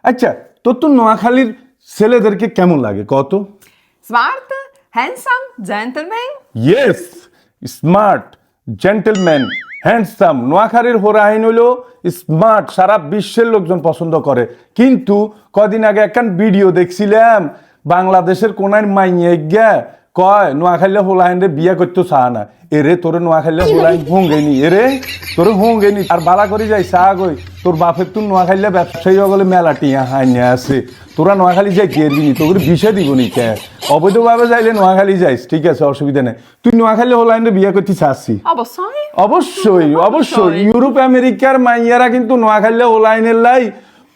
আচ্ছা, তোর তো নোয়াখালীর ছেলেদেরকে কেমন লাগে কত? Smart, handsome, gentleman. Yes, smart, gentleman, handsome. নোয়াখালীর হোরাইন হলো স্মার্ট, সারা বিশ্বের লোকজন পছন্দ করে। কিন্তু কদিন আগে একখান ভিডিও দেখছিলাম, বাংলাদেশের কোনায় মাইয়ে গিয়া কয় নোয়াখালী হোলাইন বিয়ে করতে চায় না। এরে তোর নোয়াখালী হোলাইন হোঙ্গেনি, এরে তোর হোঙ্গেনি। আর বালা করে যাই চা গই, তোর বাপের তুই নোয়াখালী ব্যবসায়ী বলে মেলা টিয়া হাইনে আছে। তোরা নোয়াখালী যাই গেরবি নি, তোর বিষয় দিব নি কে? অবৈধভাবে যাইলে নোয়াখালী যাইস, ঠিক আছে, অসুবিধা নেই। তুই নোয়াখালী হোলাইন বিয়ে করতে চাচ্ছি? অবশ্যই। অবশ্যই অবশ্যই। ইউরোপ আমেরিকার মাইয়ারা কিন্তু নোয়াখালী হোলাইনের লাই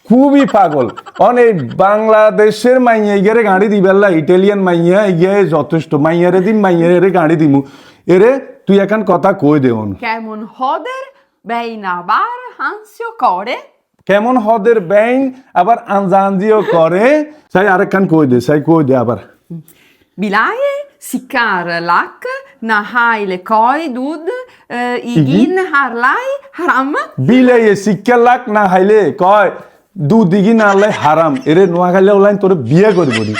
খুবই পাগল। অনেক বাংলাদেশের মাইয়া ইগারে গাড়ি দিবেলা, ইটালিয়ান মাইয়া ইগায় যথেষ্ট। মাইয়ারে দিন মাইয়ারে গাড়ি দিমু। এরে তুই এখন কথা কই দেওন। কেমন হদের বেইনাবার হাস্য করে। কেমন হদের ব্যাইন আবার আনজানজিও করে। সাই আরেকখান কই দে, সাই কই দে আবার। Bilaie, sikkar lak, nahai le koi dud, igin harlai haram. বিলাইয়ে শিক্ষা লাখ না হাইলে কয় দুদিকে না আল্লাহ হারাম। এরে নোয়াখালী হোলাইন তোর বিয়ে করবো নি।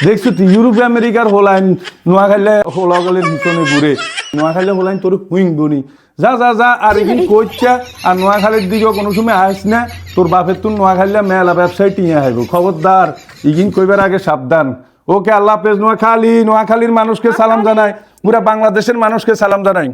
দেখছো তুই ইউরোপ আমেরিকার হোলাইন নোয়াখালী হোলাগলের ভিতরে ঘুরে। নোয়াখালী হোলাইন তোর হুইংবো নি। যা যা যা, আর এদিন কইছা আর নোয়াখালীর দিকে কোনো সময় আস না। তোর বাপের তুই নোয়াখালী মেলা ব্যবসায় টিয়া হাইব, খবরদার। ইগিন কইবার আগে সাবধান। ওকে, আল্লাহ হাফেজ। নোয়াখালীর মানুষকে সালাম জানাই, পুরা বাংলাদেশের মানুষকে সালাম জানাই।